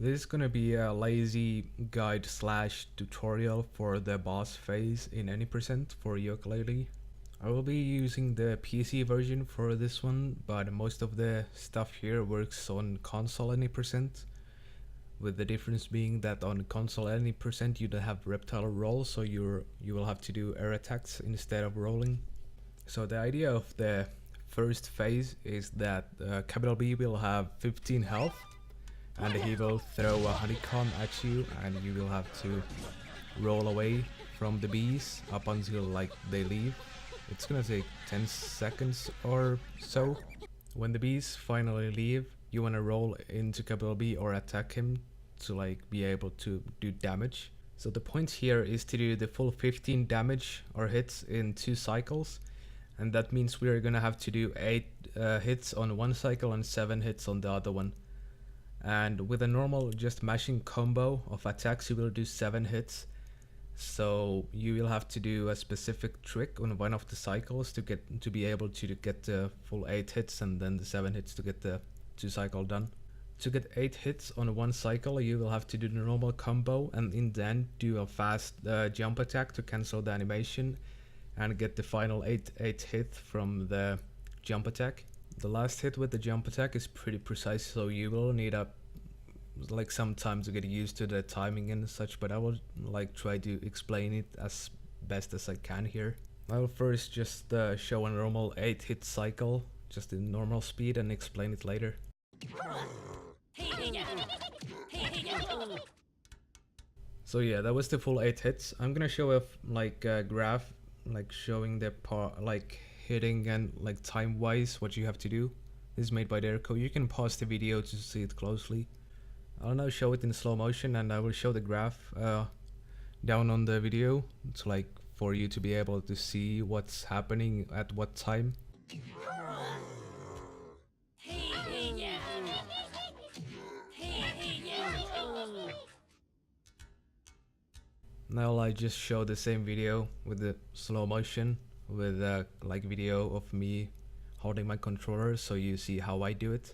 This is gonna be a lazy guide slash tutorial for the boss phase in any percent for Yooka-Laylee. I will be using the PC version for this one, but most of the stuff here works on console any percent, with the difference being that on console any percent you don't have reptile roll, so you will have to do air attacks instead of rolling. So the idea of the first phase is that capital B will have 15 health, and he will throw a honeycomb at you, and you will have to roll away from the bees up until like they leave. It's gonna take 10 seconds or so. When the bees finally leave, you wanna roll into capital B or attack him to like be able to do damage. So the point here is to do the full 15 damage or hits in 2 cycles, and that means we are gonna have to do 8 hits on one cycle and 7 hits on the other one. And with a normal just mashing combo of attacks, you will do 7 hits. So you will have to do a specific trick on one of the cycles to be able to get the full 8 hits, and then the 7 hits to get the 2 cycle done. To get 8 hits on one cycle, you will have to do the normal combo and in the end do a fast jump attack to cancel the animation and get the final 8 hit from the jump attack. The last hit with the jump attack is pretty precise, so you will need some time to get used to the timing and such, but I will try to explain it as best as I can here. I will first just show a normal 8 hit cycle just in normal speed and explain it later. So yeah, that was the full 8 hits. I'm gonna show a graph showing the hitting and time wise what you have to do. This is made by Derco. You can pause the video to see it closely. I'll now show it in slow motion, and I will show the graph down on the video to for you to be able to see what's happening at what time. Now I just show the same video with the slow motion with a video of me holding my controller, so you see how I do it.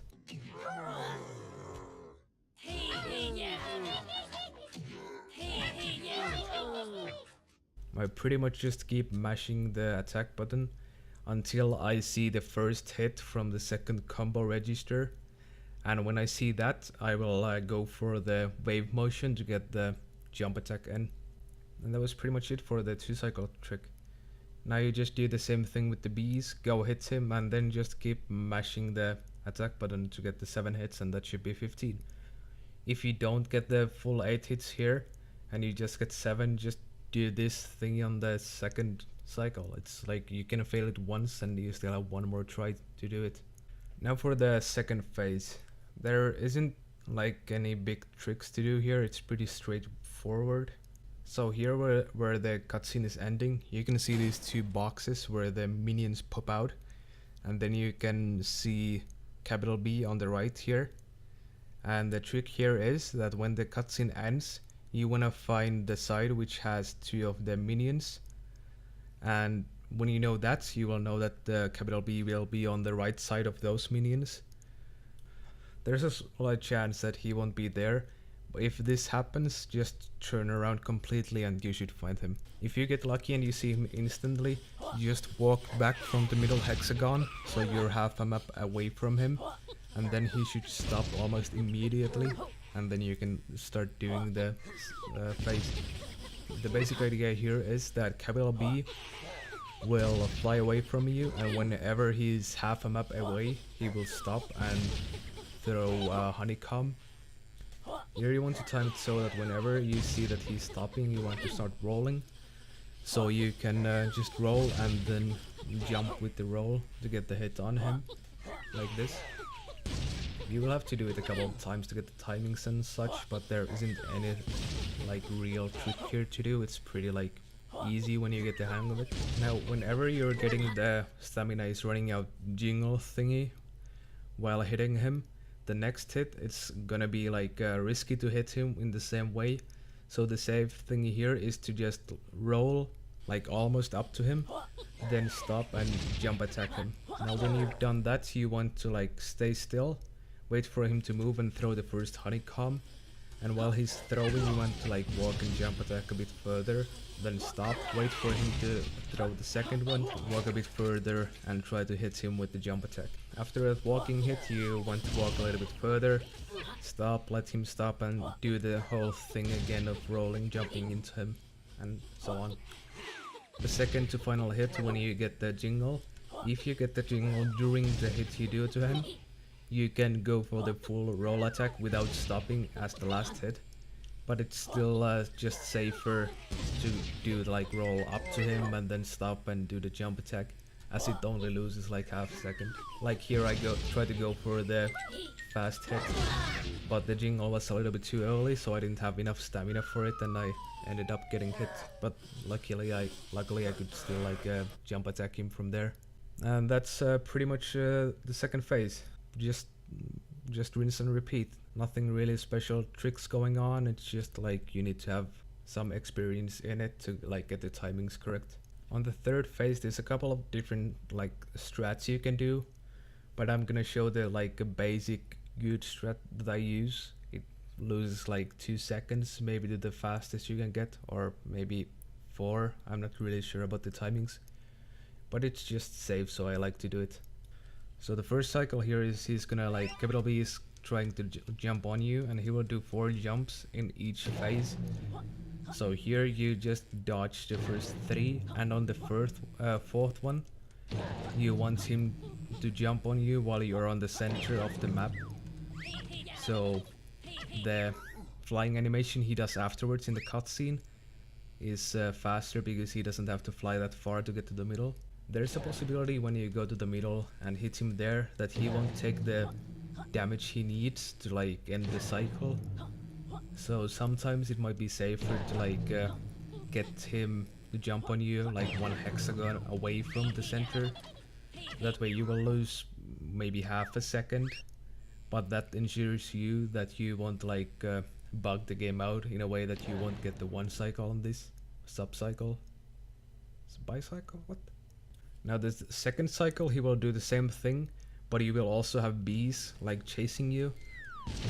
I pretty much just keep mashing the attack button until I see the first hit from the second combo register, and when I see that, I will go for the wave motion to get the jump attack in. And that was pretty much it for the 2 cycle trick. Now you just do the same thing with the bees, go hit him, and then just keep mashing the attack button to get the 7 hits, and that should be 15. If you don't get the full 8 hits here and you just get 7, just do this thing on the second cycle. It's you can fail it once and you still have one more try to do it. Now for the second phase, there isn't any big tricks to do here. It's pretty straightforward. So here where the cutscene is ending, you can see these 2 boxes where the minions pop out, and then you can see capital B on the right here. And the trick here is that when the cutscene ends, you want to find the side which has 2 of the minions, and when you know that, you will know that the capital B will be on the right side of those minions. There's a slight chance that he won't be there, but if this happens, just turn around completely and you should find him. If you get lucky and you see him instantly, you just walk back from the middle hexagon so you're half a map away from him, and then he should stop almost immediately, and then you can start doing the phase. The basic idea here is that capital B will fly away from you, and whenever he's half a map away, he will stop and throw a honeycomb. Here you want to time it so that whenever you see that he's stopping, you want to start rolling. So you can just roll and then jump with the roll to get the hit on him, like this. You will have to do it a couple of times to get the timings and such, but there isn't any real trick here to do. It's pretty easy when you get the hang of it. Now whenever you're getting the stamina is running out jingle thingy while hitting him, the next hit, it's gonna be risky to hit him in the same way. So the safe thing here is to just roll almost up to him, then stop and jump attack him. Now when you've done that, you want to stay still, wait for him to move and throw the first honeycomb, And while he's throwing, you want to like walk and jump attack a bit further, then stop, wait for him to throw the second one, walk a bit further and try to hit him with the jump attack. After that walking hit, you want to walk a little bit further, stop, let him stop and do the whole thing again of rolling, jumping into him and so on. The second to final hit, when you get the jingle, if you get the jingle during the hit you do to him, you can go for the full roll attack without stopping as the last hit, but it's still just safer to do like roll up to him and then stop and do the jump attack, as it only loses like half a second. Like here I try to go for the fast hit, but the jingle was a little bit too early, so I didn't have enough stamina for it and I ended up getting hit, but luckily I could still like jump attack him from there. And that's pretty much the second phase. Just rinse and repeat. Nothing really special tricks going on. It's just like you need to have some experience in it to like get the timings correct. On the third phase, there's a couple of different like strats you can do, but I'm gonna show the like a basic good strat that I use. It loses like 2 seconds, maybe the fastest you can get, or maybe 4. I'm not really sure about the timings, but it's just safe, so I like to do it. So the first cycle here is he's gonna like capital B is trying to jump on you, and he will do 4 jumps in each phase. So here you just dodge the first 3, and on the fourth one you want him to jump on you while you're on the center of the map. So the flying animation he does afterwards in the cutscene is faster because he doesn't have to fly that far to get to the middle. There's a possibility when you go to the middle and hit him there that he won't take the damage he needs to like end the cycle. So sometimes it might be safer to like get him to jump on you like 1 hexagon away from the center. That way you will lose maybe half a second, but that ensures you that you won't like bug the game out in a way that you won't get the 1 cycle on this sub-cycle. It's a bicycle? What? Now the second cycle he will do the same thing, but you will also have bees like chasing you.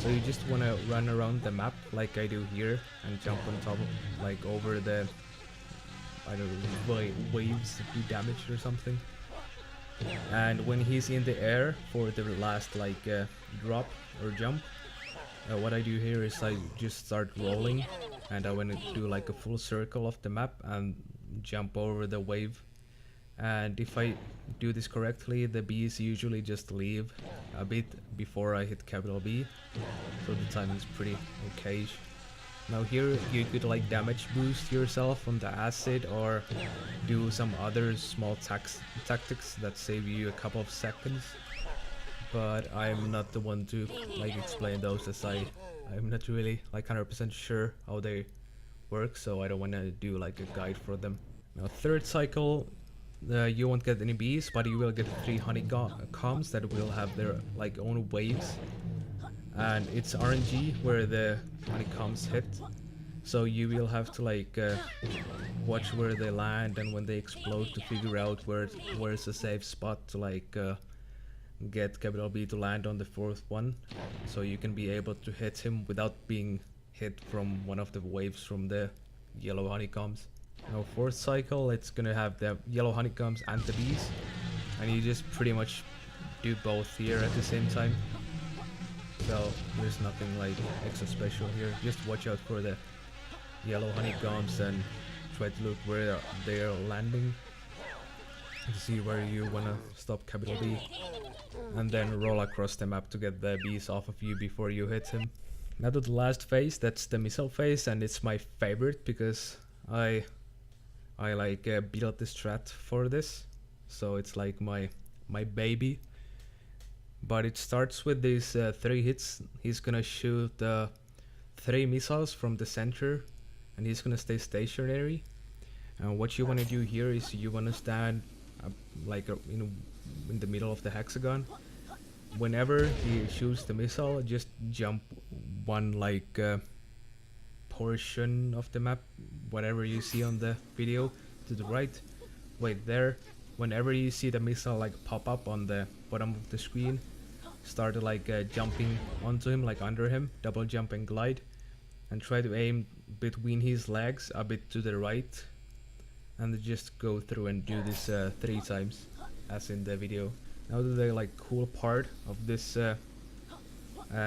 So you just want to run around the map like I do here and jump on top of like over the I don't know, waves do damage or something. And when he's in the air for the last like drop or jump, what I do here is I just start rolling and I want to do like a full circle of the map and jump over the wave. And if I do this correctly, the bees usually just leave a bit before I hit capital B, so the timing is pretty okay. Now here you could like damage boost yourself on the acid or do some other small tactics that save you a couple of seconds, but I'm not the one to like explain those, as I'm not really like 100% sure how they work, so I don't want to do like a guide for them. Now third cycle, you won't get any bees, but you will get 3 honeycombs that will have their like own waves, and it's RNG where the honeycombs hit, so you will have to like watch where they land and when they explode to figure out where's a safe spot to like get capital B to land on the 4th one, so you can be able to hit him without being hit from one of the waves from the yellow honeycombs. Now 4th cycle, it's gonna have the yellow honeycombs and the bees, and you just pretty much do both here at the same time. So there's nothing like extra special here. Just watch out for the yellow honeycombs and try to look where they're landing to see where you wanna stop capital B, and then roll across the map to get the bees off of you before you hit him. Now to the last phase, that's the missile phase, and it's my favorite because I like built this strat for this, so it's like my baby. But it starts with these 3 hits. He's gonna shoot 3 missiles from the center, and he's gonna stay stationary. And what you wanna do here is you wanna stand like in the middle of the hexagon. Whenever he shoots the missile, just jump 1 like portion of the map, whatever you see on the video to the right, wait there. Whenever you see the missile like pop up on the bottom of the screen, start like jumping onto him, like under him, double jump and glide, and try to aim between his legs a bit to the right, and just go through and do this 3 times as in the video. Now the like cool part of this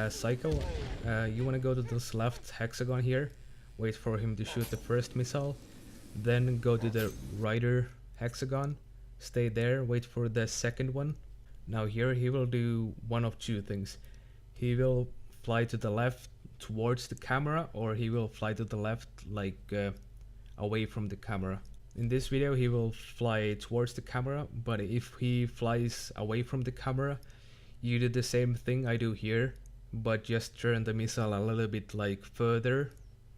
cycle, you want to go to this left hexagon here, wait for him to shoot the first missile, then go to the righter hexagon, stay there, wait for the second one. Now here he will do one of 2 things. He will fly to the left towards the camera, or he will fly to the left like away from the camera. In this video he will fly towards the camera, but if he flies away from the camera, you do the same thing I do here, but just turn the missile a little bit like further,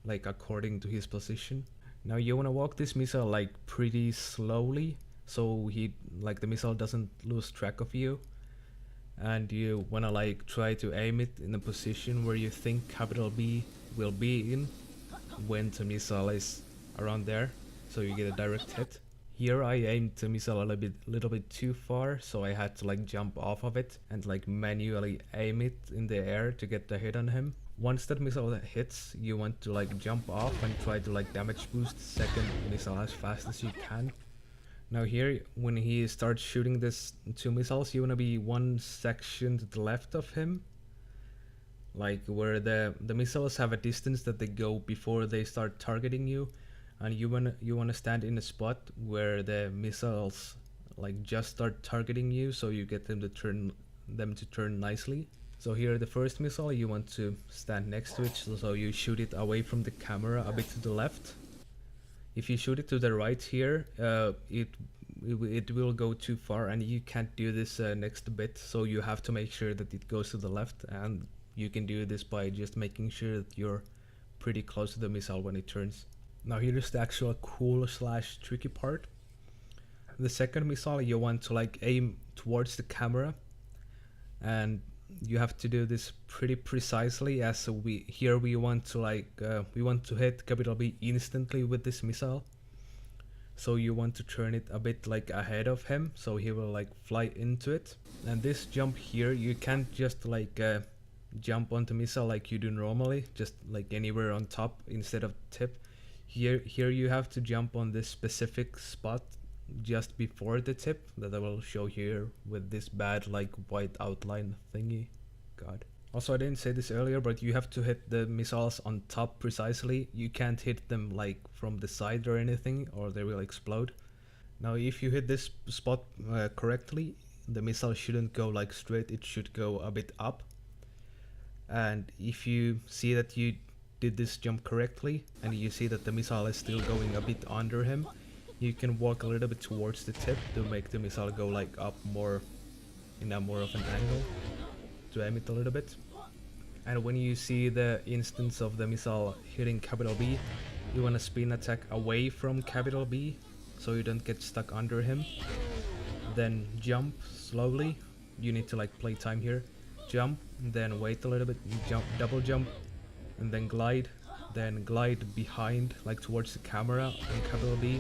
like according to his position. Now you want to walk this missile like pretty slowly, so the missile doesn't lose track of you, and you want to like try to aim it in a position where you think capital B will be in when the missile is around there, so you get a direct hit. Here I aimed the missile a little bit too far, so I had to like jump off of it and like manually aim it in the air to get the hit on him. Once that missile hits, you want to like jump off and try to like damage boost the second missile as fast as you can. Now here, when he starts shooting this 2 missiles, you want to be 1 section to the left of him, like where the missiles have a distance that they go before they start targeting you, and you wanna stand in a spot where the missiles like just start targeting you, so you get them to turn nicely. So here the first missile, you want to stand next to it, so you shoot it away from the camera a bit to the left. If you shoot it to the right here, it will go too far, and you can't do this next bit, so you have to make sure that it goes to the left, and you can do this by just making sure that you're pretty close to the missile when it turns. Now here's the actual cool / tricky part. The second missile, you want to like aim towards the camera, and you have to do this pretty precisely, as we want to hit capital B instantly with this missile. So you want to turn it a bit like ahead of him, so he will like fly into it. And this jump here, you can't just like jump onto missile like you do normally, just like anywhere on top instead of tip. Here you have to jump on this specific spot just before the tip that I will show here with this bad like white outline thingy. God. Also, I didn't say this earlier, but you have to hit the missiles on top precisely. You can't hit them like from the side or anything, or they will explode. Now if you hit this spot correctly, the missile shouldn't go like straight, it should go a bit up. And if you see that you did this jump correctly, and you see that the missile is still going a bit under him, you can walk a little bit towards the tip to make the missile go like up more in a more of an angle to aim it a little bit. And when you see the instance of the missile hitting capital B, you want to spin attack away from capital B so you don't get stuck under him. Then jump slowly. You need to like play time here. Jump, then wait a little bit, jump, double jump, and then glide behind like towards the camera on capital B,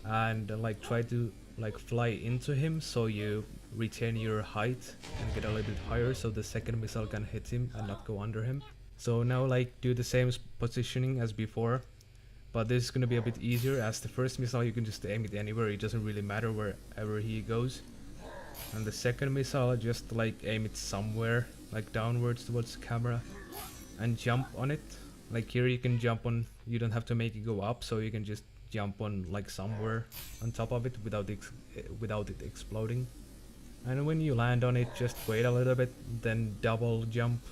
and like try to like fly into him so you retain your height and get a little bit higher so the second missile can hit him and not go under him. So now like do the same positioning as before, but this is gonna be a bit easier, as the first missile you can just aim it anywhere, it doesn't really matter wherever he goes. And the second missile, just like aim it somewhere like downwards towards the camera and jump on it. Like here you can jump on, you don't have to make it go up, so you can just jump on like somewhere on top of it without it exploding. And when you land on it, just wait a little bit, then double jump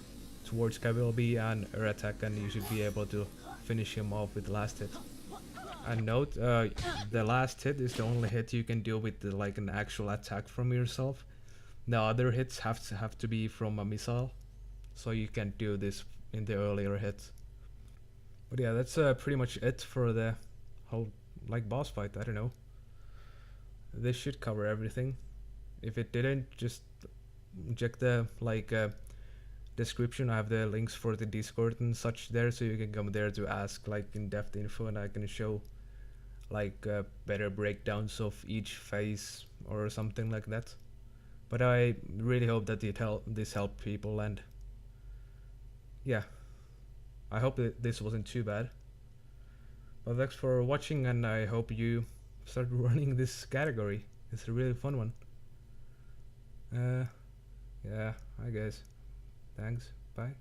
towards capital B and air attack, and you should be able to finish him off with the last hit. And note, the last hit is the only hit you can do with like an actual attack from yourself. The other hits have to be from a missile, so you can't do this in the earlier hits. But yeah, that's pretty much it for the whole like boss fight. I don't know. This should cover everything. If it didn't, just check the like description. I have the links for the Discord and such there, so you can come there to ask like in-depth info, and I can show like better breakdowns of each phase or something like that. But I really hope that this helped people, and yeah. I hope that this wasn't too bad. But thanks for watching, and I hope you start running this category. It's a really fun one. Yeah, I guess. Thanks. Bye.